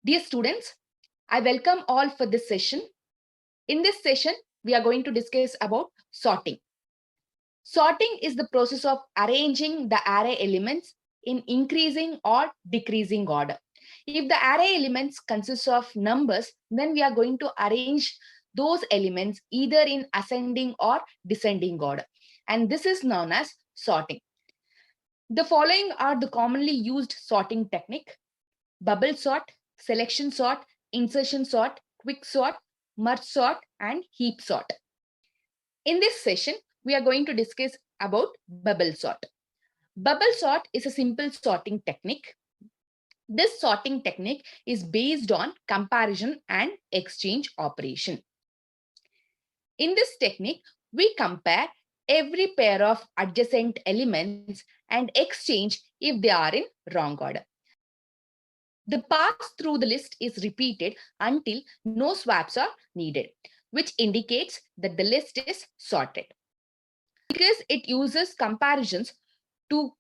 Dear students, I welcome all for this session. In this session, we are going to discuss about sorting. Sorting is the process of arranging the array elements in increasing or decreasing order. If the array elements consist of numbers, then we are going to arrange those elements either in ascending or descending order. And this is known as sorting. The following are the commonly used sorting technique: bubble sort, selection sort, insertion sort, quick sort, merge sort, and heap sort. In this session, we are going to discuss about bubble sort. Bubble sort is a simple sorting technique. This sorting technique is based on comparison and exchange operation. In this technique, we compare every pair of adjacent elements and exchange if they are in wrong order. The pass through the list is repeated until no swaps are needed, which indicates that the list is sorted. Because it uses comparisons to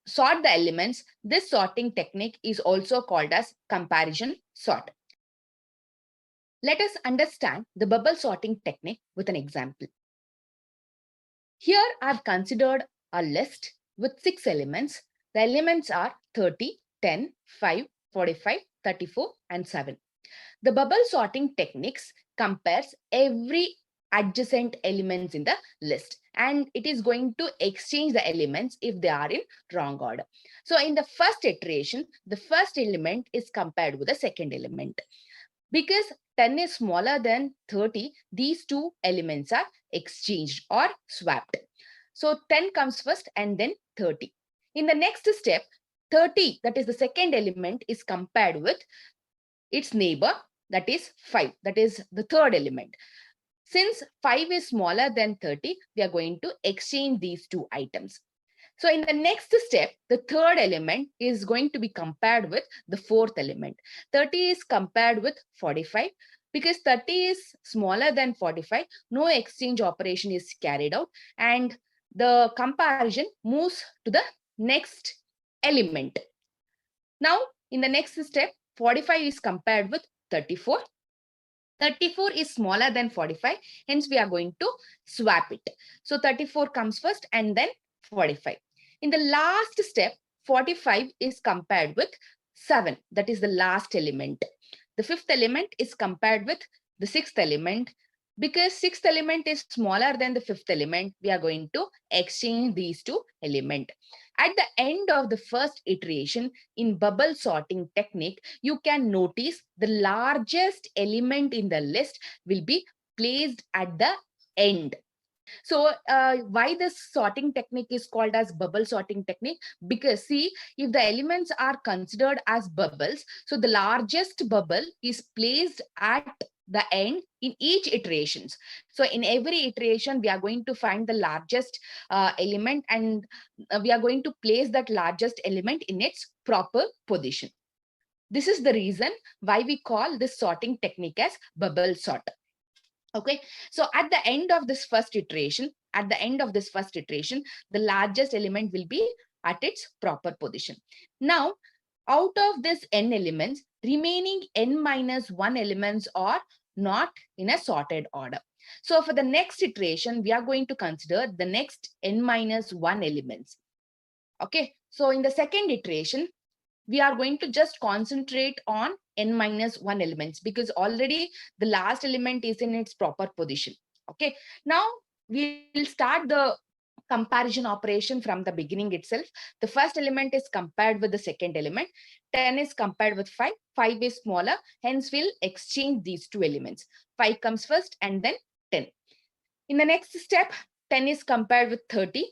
sort the elements, this sorting technique is also called as comparison sort. Let us understand the bubble sorting technique with an example. Here I've considered a list with 6 elements. The elements are 30, 10, 5, 45, 34, and 7. The bubble sorting techniques compares every adjacent elements in the list, and it is going to exchange the elements if they are in wrong order. So in the first iteration, the first element is compared with the second element. Because 10 is smaller than 30, these two elements are exchanged or swapped. So 10 comes first and then 30. In the next step, 30, that is the second element, is compared with its neighbor, that is 5, that is the third element. Since 5 is smaller than 30, we are going to exchange these two items. So in the next step, the third element is going to be compared with the fourth element. 30 is compared with 45. Because 30 is smaller than 45, no exchange operation is carried out, and the comparison moves to the next element. Now, in the next step, 45 is compared with 34. 34 is smaller than 45, hence we are going to swap it. So 34 comes first and then 45. In the last step, 45 is compared with 7, that is the last element. The fifth element is compared with the sixth element. Because sixth element is smaller than the fifth element, we are going to exchange these two elements. At the end of the first iteration in bubble sorting technique, you can notice the largest element in the list will be placed at the end. So why this sorting technique is called as bubble sorting technique? Because see, if the elements are considered as bubbles, so the largest bubble is placed at the end in each iterations. So in every iteration, we are going to find the largest element, and we are going to place that largest element in its proper position. This is the reason why we call this sorting technique as bubble sort. Okay, so at the end of this first iteration, the largest element will be at its proper position. Now, out of this n elements, remaining n minus 1 elements are not in a sorted order. So for the next iteration, we are going to consider the next n minus 1 elements. Okay, so in the second iteration, we are going to just concentrate on n minus 1 elements, because already the last element is in its proper position. Okay, now we will start the comparison operation from the beginning itself. The first element is compared with the second element. 10 is compared with 5. 5 is smaller, hence we'll exchange these two elements. 5 comes first and then 10. In the next step, 10 is compared with 30.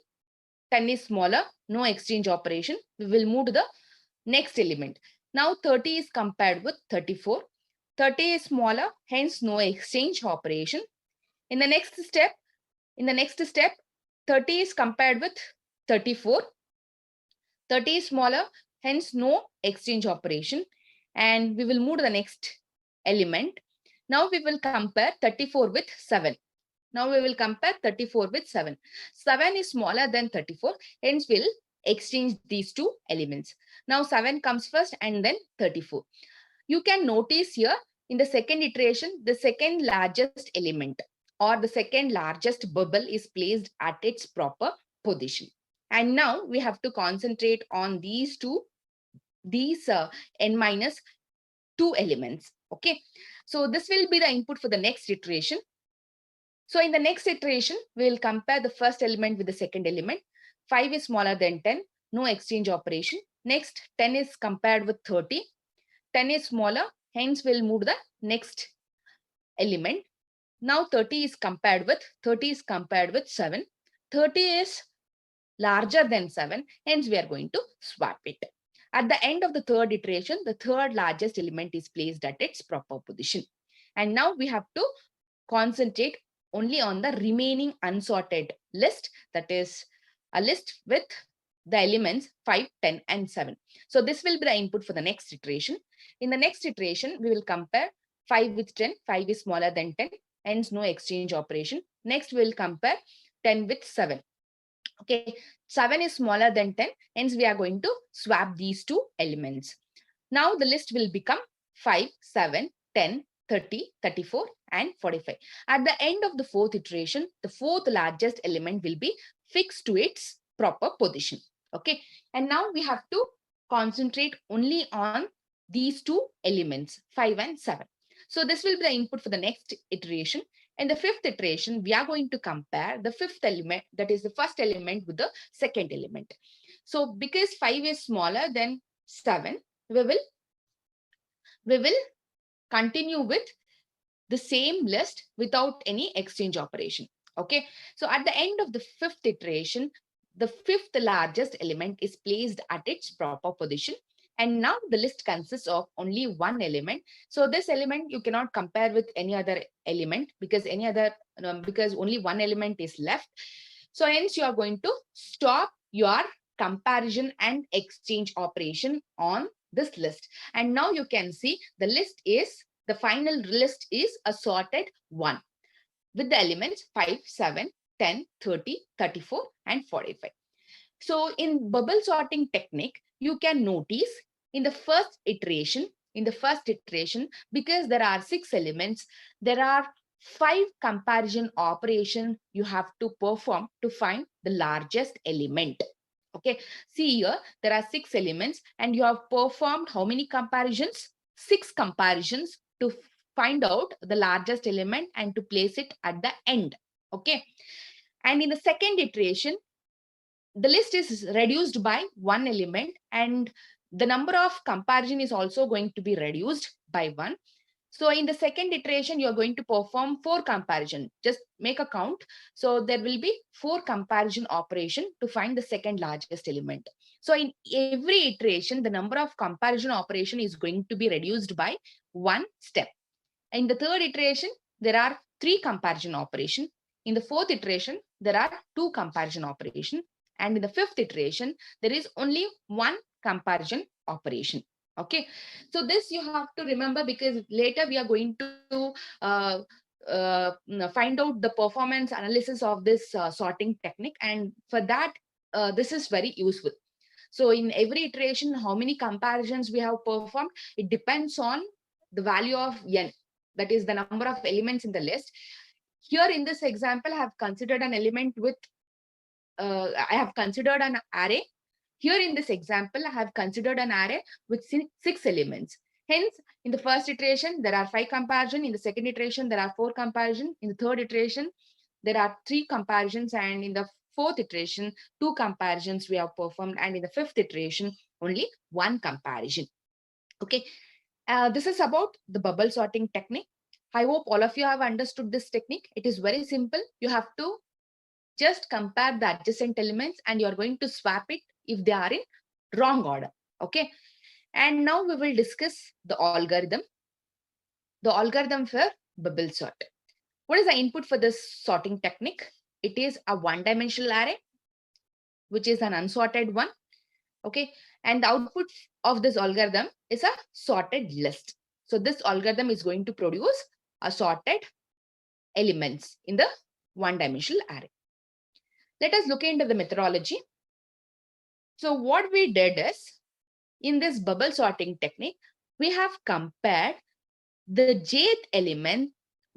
10 is smaller, no exchange operation. We will move to the next element. Now 30 is compared with 34. 30 is smaller, hence no exchange operation. In the next step, 30 is compared with 34. 30 is smaller, hence no exchange operation. And we will move to the next element. Now we will compare 34 with 7. Now we will compare 34 with 7. 7 is smaller than 34, hence we'll exchange these two elements. Now 7 comes first and then 34. You can notice here in the second iteration, the second largest element or the second largest bubble is placed at its proper position. And now we have to concentrate on these n minus 2 elements. Okay, so this will be the input for the next iteration. So in the next iteration, we will compare the first element with the second element. 5 is smaller than 10, no exchange operation. Next, 10 is compared with 30. 10 is smaller, hence we'll move the next element. Now 30 is compared with 7. 30 is larger than 7, hence we are going to swap it. At the end of the third iteration, the third largest element is placed at its proper position. And now we have to concentrate only on the remaining unsorted list, that is a list with the elements 5, 10, and 7. So this will be the input for the next iteration. In the next iteration, we will compare 5 with 10. 5 is smaller than 10, hence no exchange operation. Next, we will compare 10 with 7. Okay, 7 is smaller than 10, hence we are going to swap these two elements. Now the list will become 5, 7, 10, 30, 34, and 45. At the end of the fourth iteration, the fourth largest element will be fixed to its proper position. Okay, and now we have to concentrate only on these two elements, 5 and 7. So this will be the input for the next iteration. In the fifth iteration, we are going to compare the fifth element, that is the first element, with the second element. So because 5 is smaller than 7, we will continue with the same list without any exchange operation. Okay, so at the end of the fifth iteration, the fifth largest element is placed at its proper position. And now the list consists of only one element. So this element you cannot compare with any other element because because only one element is left. So hence you are going to stop your comparison and exchange operation on this list. And now you can see the final list is a sorted one with the elements 5, 7, 10, 30, 34, and 45. So in bubble sorting technique, you can notice in the first iteration, because there are 6 elements, there are 5 comparison operations you have to perform to find the largest element. Okay, see here, there are 6 elements and you have performed how many comparisons? 6 comparisons to find out the largest element and to place it at the end. Okay, and in the second iteration, the list is reduced by one element and the number of comparison is also going to be reduced by 1. So in the second iteration, you are going to perform 4 comparison. Just make a count. So there will be 4 comparison operation to find the second largest element. So in every iteration, the number of comparison operation is going to be reduced by 1 step. In the third iteration, there are 3 comparison operation. In the fourth iteration, there are 2 comparison operation. And in the fifth iteration, there is only 1 comparison operation. Okay, so this you have to remember because later we are going to find out the performance analysis of this sorting technique, and for that this is very useful. So in every iteration, how many comparisons we have performed, it depends on the value of n, that is the number of elements in the list. Here in this example, I have considered an element with I have considered an array. Here in this example, I have considered an array with 6 elements. Hence, in the first iteration, there are 5 comparisons. In the second iteration, there are 4 comparisons. In the third iteration, there are 3 comparisons. And in the fourth iteration, 2 comparisons we have performed. And in the fifth iteration, only 1 comparison. Okay, this is about the bubble sorting technique. I hope all of you have understood this technique. It is very simple. You have to just compare the adjacent elements and you're going to swap it if they are in wrong order. Okay, and now we will discuss the algorithm for bubble sort. What is the input for this sorting technique? It is a one-dimensional array, which is an unsorted one. Okay, and the output of this algorithm is a sorted list. So this algorithm is going to produce a sorted elements in the one-dimensional array. Let us look into the methodology. So what we did is, in this bubble sorting technique, we have compared the jth element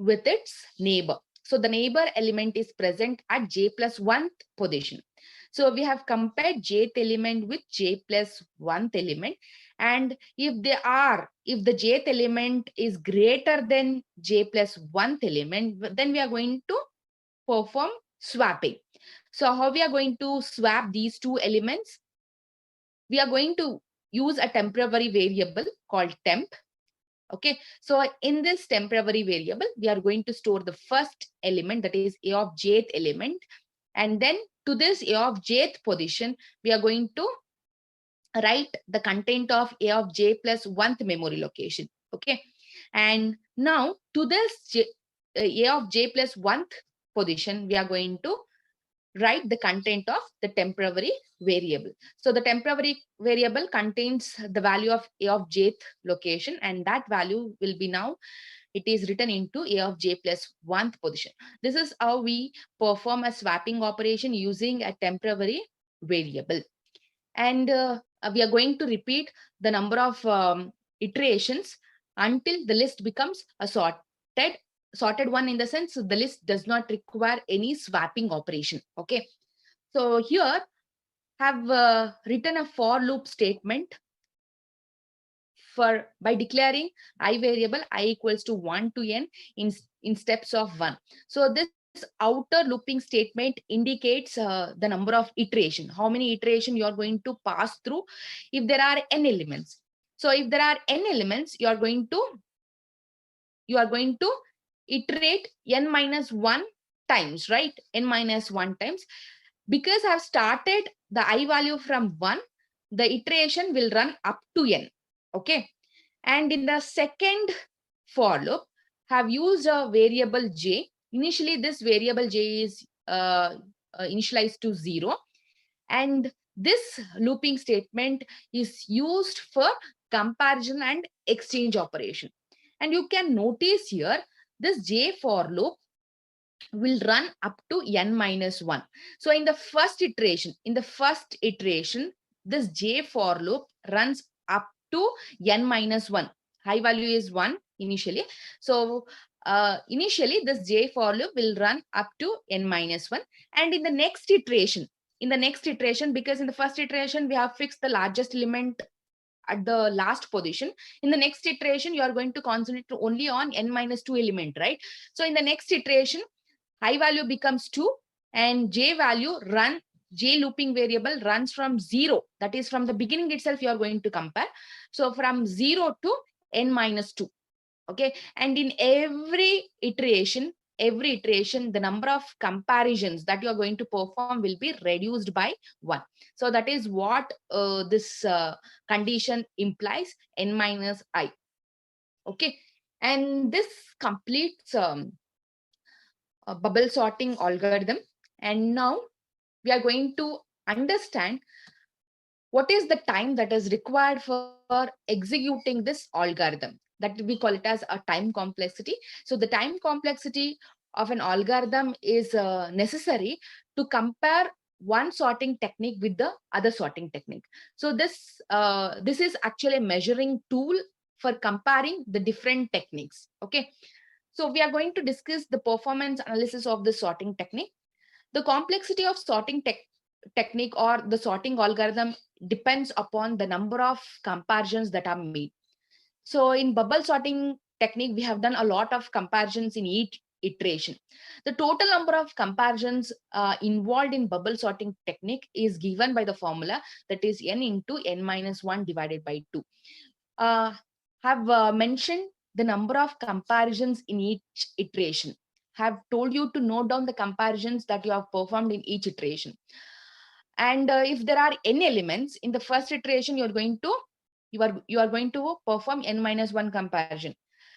with its neighbor. So the neighbor element is present at j plus 1th position. So we have compared jth element with j plus 1th element. And if the jth element is greater than j plus 1th element, then we are going to perform swapping. So how we are going to swap these two elements? We are going to use a temporary variable called temp. Okay, so in this temporary variable, we are going to store the first element, that is a of jth element. And then to this a of jth position, we are going to write the content of a of j plus 1th memory location. Okay, and now to this a of j plus 1th position, we are going to write the content of the temporary variable. So the temporary variable contains the value of a of jth location, and that value will be now, it is written into a of j plus 1th position. This is how we perform a swapping operation using a temporary variable. And we are going to repeat the number of iterations until the list becomes a sorted one, in the sense the list does not require any swapping operation. Okay, so here have written a for loop statement for by declaring I variable I equals to 1 to n in steps of 1. So this outer looping statement indicates the number of iteration, how many iteration you are going to pass through if there are n elements. So if there are n elements, you are going to iterate n minus 1 times, right? N minus 1 times. Because I've started the I value from 1, the iteration will run up to n. Okay. And in the second for loop, have used a variable j. Initially, this variable j is initialized to 0. And this looping statement is used for comparison and exchange operation. And you can notice here, this j for loop will run up to n minus 1. So in the first iteration, this j for loop runs up to n minus 1. High value is 1 initially. So initially this j for loop will run up to n minus 1. And in the next iteration, because in the first iteration we have fixed the largest element at the last position, in the next iteration you are going to concentrate only on n minus 2 element, right? So in the next iteration, high value becomes 2, and j looping variable runs from 0. That is, from the beginning itself you are going to compare. So from 0 to n minus 2. Okay, and in every iteration, the number of comparisons that you are going to perform will be reduced by 1. So that is what this condition implies, n minus I. Okay, and this completes a bubble sorting algorithm. And now we are going to understand what is the time that is required for executing this algorithm, that we call it as a time complexity. So the time complexity of an algorithm is necessary to compare one sorting technique with the other sorting technique. So this is actually a measuring tool for comparing the different techniques. Okay, so we are going to discuss the performance analysis of the sorting technique. The complexity of sorting technique or the sorting algorithm depends upon the number of comparisons that are made. So in bubble sorting technique, we have done a lot of comparisons in each iteration. The total number of comparisons involved in bubble sorting technique is given by the formula, that is n into n minus 1 divided by 2. Have mentioned the number of comparisons in each iteration. Have told you to note down the comparisons that you have performed in each iteration. And if there are n elements in the first iteration, you are going to perform n minus 1 comparison.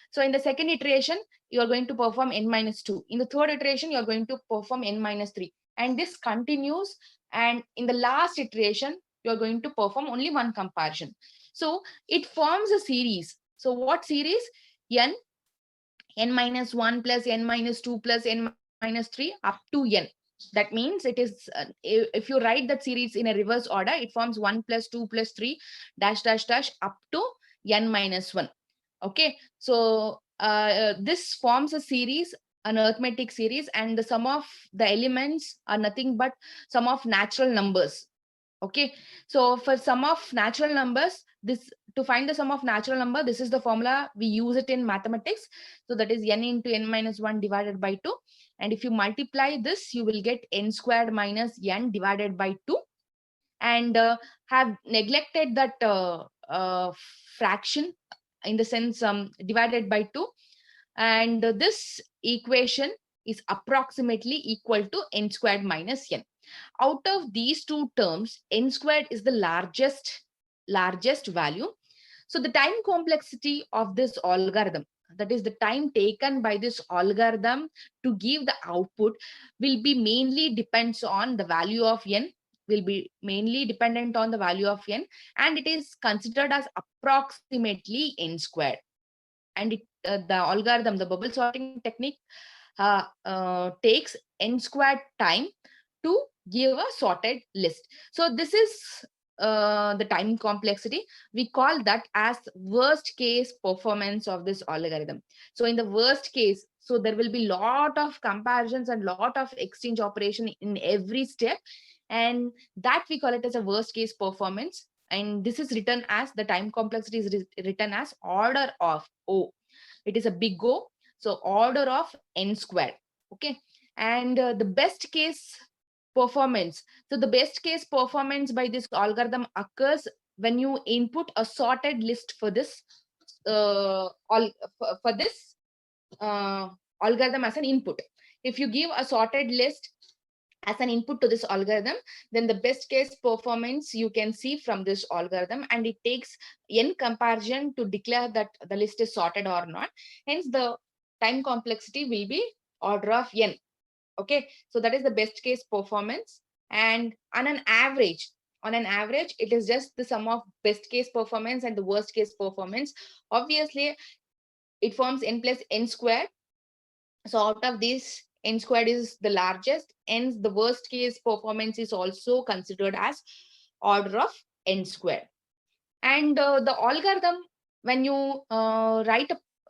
So in the second iteration, you are going to perform n minus 2. In the third iteration, you are going to perform n minus 3. And this continues. And in the last iteration, you are going to perform only one comparison. So it forms a series. So what series? n minus 1 plus n minus 2 plus n minus 3 up to n. That means it is, if you write that series in a reverse order, it forms 1 plus 2 plus 3 dash dash dash up to n minus 1. Okay, so this forms a series, an arithmetic series, and the sum of the elements are nothing but sum of natural numbers. Okay, so for sum of natural numbers, this to find the sum of natural number, this is the formula we use it in mathematics. So that is n into n minus 1 divided by 2. And if you multiply this, you will get n squared minus n divided by 2. And have neglected that fraction, in the sense divided by 2. And this equation is approximately equal to n squared minus n. Out of these two terms, n squared is the largest value. So the time complexity of this algorithm, that is the time taken by this algorithm to give the output, will be mainly depends on the value of n, will be mainly dependent on the value of n, and it is considered as approximately n squared. And the algorithm, the bubble sorting technique, takes n squared time to give a sorted list. So this is the time complexity. We call that as worst case performance of this algorithm. So in the worst case, so there will be lot of comparisons and lot of exchange operation in every step, and that we call it as a worst case performance. And this is written as, the time complexity is written as order of O. It is a big O, so order of n squared. Okay, and the best case performance. So the best case performance by this algorithm occurs when you input a sorted list for this for this algorithm as an input. If you give a sorted list as an input to this algorithm, then the best case performance you can see from this algorithm, and it takes n comparison to declare that the list is sorted or not. Hence the time complexity will be order of n. Okay, so that is the best case performance. And on an average, it is just the sum of best case performance and the worst case performance. Obviously it forms n plus n squared. So out of this, n squared is the largest, hence the worst case performance is also considered as order of n squared. And the algorithm, when you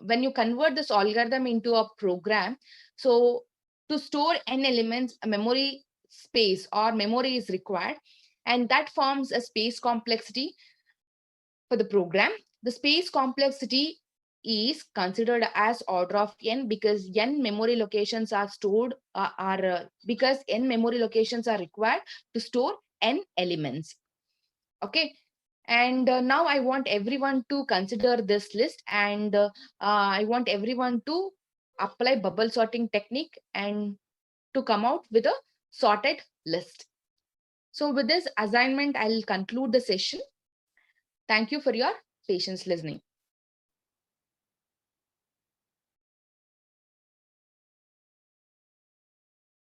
when you convert this algorithm into a program, so to store n elements, a memory space or memory is required, and that forms a space complexity for the program. The space complexity is considered as order of n because n memory locations are stored because n memory locations are required to store n elements. Okay, and now I want everyone to consider this list, and I want everyone to apply bubble sorting technique and to come out with a sorted list. So with this assignment, I'll conclude the session. Thank you for your patience listening.